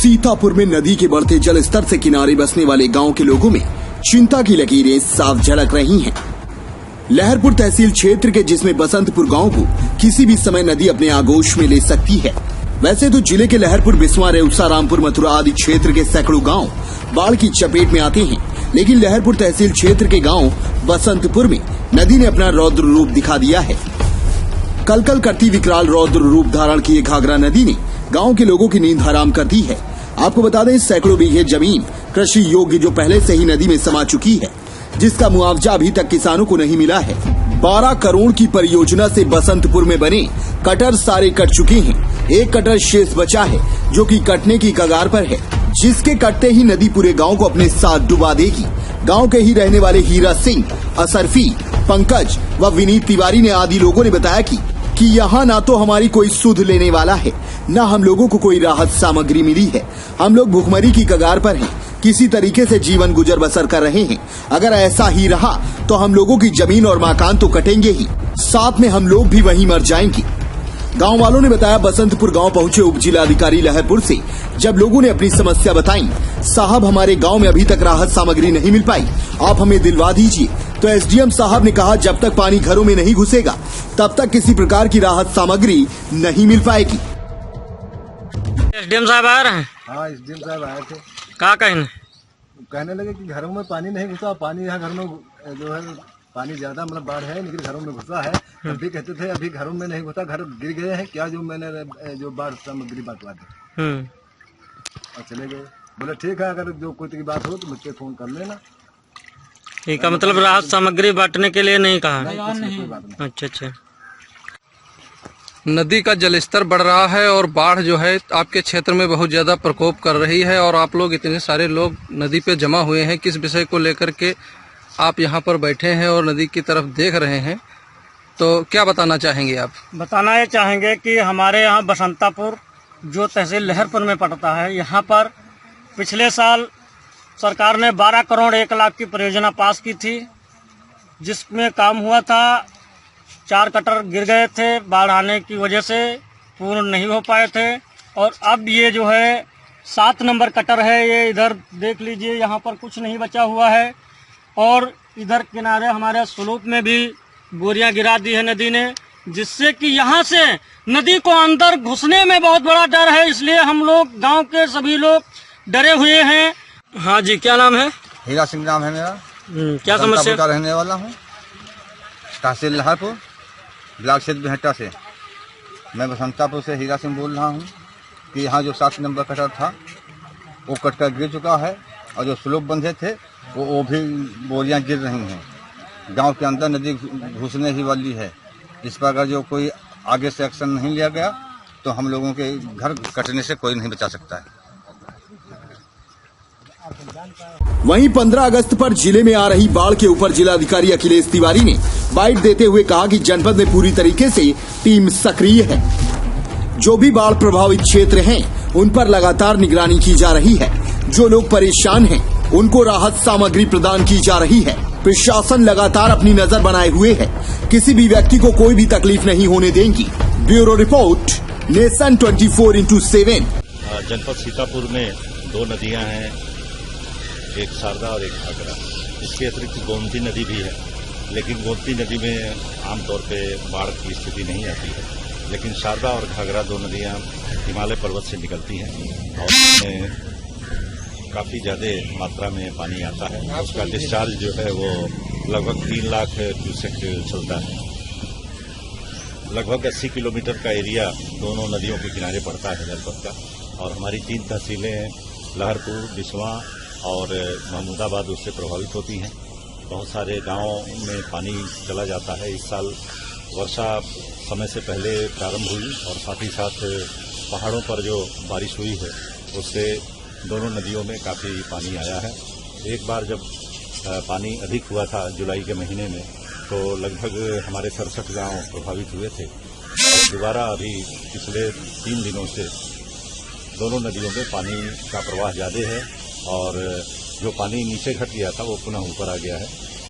सीतापुर में नदी के बढ़ते जल स्तर से किनारे बसने वाले गांव के लोगों में चिंता की लकीरें साफ झलक रही हैं। लहरपुर तहसील क्षेत्र के जिसमें बसंतपुर गांव को किसी भी समय नदी अपने आगोश में ले सकती है। वैसे तो जिले के लहरपुर, बिस्वा, रेउसा, रामपुर, मथुरा आदि क्षेत्र के सैकड़ों गांव बाढ़ की चपेट में आते हैं, लेकिन लहरपुर तहसील क्षेत्र के गांव बसंतपुर में नदी ने अपना रौद्र रूप दिखा दिया है। कलकल करती विकराल रौद्र रूप धारण किए घाघरा नदी ने गांव के लोगों की नींद हराम कर दी है। आपको बता दें, सैकड़ों बीघे जमीन कृषि योग्य जो पहले से ही नदी में समा चुकी है, जिसका मुआवजा अभी तक किसानों को नहीं मिला है। 12 करोड़ की परियोजना से बसंतपुर में बने कटर सारे कट चुके हैं। एक कटर शेष बचा है जो कि कटने की कगार पर है, जिसके कटते ही नदी पूरे गांव को अपने साथ डुबा देगी। गांव के ही रहने वाले हीरा सिंह, असरफी, पंकज व विनीत तिवारी ने आदि लोगों ने बताया कि यहाँ ना तो हमारी कोई सुध लेने वाला है, न हम लोगों को कोई राहत सामग्री मिली है। हम लोग भुखमरी की कगार पर हैं, किसी तरीके से जीवन गुजर बसर कर रहे हैं। अगर ऐसा ही रहा तो हम लोगों की जमीन और मकान तो कटेंगे ही, साथ में हम लोग भी वहीं मर जाएंगे। गांव वालों ने बताया, बसंतपुर गांव पहुंचे उप जिलाधिकारी लहरपुर से जब लोगों ने अपनी समस्या बताई, साहब हमारे गांव में अभी तक राहत सामग्री नहीं मिल पाई, आप हमें दिलवा दीजिए। तो एसडीएम साहब ने कहा, जब तक पानी घरों में नहीं घुसेगा तब तक किसी प्रकार की राहत सामग्री नहीं मिल पाएगी। एसडीएम साहब आ रहे हैं? हाँ, एसडीएम साहब आए थे। क्या कहने लगे कि घरों में पानी नहीं घुसा। पानी यहाँ घर में जो है पानी ज्यादा मतलब बाढ़ है, लेकिन घरों में घुसा है। अभी कहते थे अभी घरों में नहीं घुसा, घर गिर गए हैं क्या, जो मैंने जो बाढ़ सामग्री बांटवा दी और चले गए। बोले ठीक है, अगर जो कोई बात हो तो मुझसे फोन कर लेना। ठीक है, मतलब राहत सामग्री बांटने के लिए नहीं कहा? नहीं। अच्छा। नदी का जलस्तर बढ़ रहा है और बाढ़ जो है आपके क्षेत्र में बहुत ज्यादा प्रकोप कर रही है और आप लोग इतने सारे लोग नदी पे जमा हुए हैं। किस विषय को लेकर के आप यहाँ पर बैठे हैं और नदी की तरफ देख रहे हैं, तो क्या बताना चाहेंगे आप? बताना ये चाहेंगे कि हमारे यहाँ बसंतापुर जो तहसील लहरपुर में पड़ता है, यहाँ पर पिछले साल सरकार ने 12 करोड़ 1 लाख की परियोजना पास की थी, जिसमें काम हुआ था। 4 कटर गिर गए थे, बाढ़ आने की वजह से पूर्ण नहीं हो पाए थे। और अब ये जो है 7 नंबर कटर है, ये इधर देख लीजिए, यहाँ पर कुछ नहीं बचा हुआ है। और इधर किनारे हमारे स्लूप में भी बोरियां गिरा दी है नदी ने, जिससे कि यहाँ से नदी को अंदर घुसने में बहुत बड़ा डर है। इसलिए हम लोग गांव के सभी लोग डरे हुए हैं। हाँ जी, क्या नाम है? हीरा सिंह नाम है मेरा। क्या समस्या? रहने वाला हूँ, तहसील लहरपुर, ब्लॉक क्षेत्र बिहट्टा से। मैं बसंतापुर से हीरा सिंह बोल रहा हूँ कि यहाँ जो 7 नंबर कटर था वो कट कर गिर चुका है और जो स्लोप बंधे थे वो भी बोरियां गिर रही हैं। गांव के अंदर नदी घुसने ही वाली है। इस पर अगर जो कोई आगे से एक्शन नहीं लिया गया तो हम लोगों के घर कटने से कोई नहीं बचा सकता है। वहीं 15 अगस्त पर जिले में आ रही बाढ़ के ऊपर जिलाधिकारी अखिलेश तिवारी ने बाइट देते हुए कहा कि जनपद में पूरी तरीके से टीम सक्रिय है। जो भी बाढ़ प्रभावित क्षेत्र हैं, उन पर लगातार निगरानी की जा रही है। जो लोग परेशान हैं, उनको राहत सामग्री प्रदान की जा रही है। प्रशासन लगातार अपनी नजर बनाए हुए है, किसी भी व्यक्ति को कोई भी तकलीफ नहीं होने देंगी। Bureau report, nation 24/7। जनपद सीतापुर में 2 नदियां हैं, एक शारदा और एक घाघरा। इसके अतिरिक्त गोमती नदी भी है, लेकिन गोमती नदी में आमतौर पे बाढ़ की स्थिति नहीं आती है, लेकिन शारदा और घाघरा 2 नदियां हिमालय पर्वत से निकलती हैं और उसमें काफ़ी ज़्यादा मात्रा में पानी आता है। उसका डिस्चार्ज जो है वो लगभग 3 लाख क्यूसेक चलता है। लगभग 80 किलोमीटर का एरिया दोनों नदियों के किनारे पड़ता है जनपद का, और हमारी 3 तहसीलें लहरपुर, बिस्वा और महमूदाबाद उससे प्रभावित होती हैं। बहुत सारे गांवों में पानी चला जाता है। इस साल वर्षा समय से पहले प्रारंभ हुई और साथ ही साथ पहाड़ों पर जो बारिश हुई है उससे दोनों नदियों में काफ़ी पानी आया है। एक बार जब पानी अधिक हुआ था जुलाई के महीने में, तो लगभग हमारे 67 गांव प्रभावित हुए थे। दोबारा अभी पिछले 3 दिनों से दोनों नदियों में पानी का प्रवाह ज़्यादा है और जो पानी नीचे घट गया था वो पुनः ऊपर आ गया है।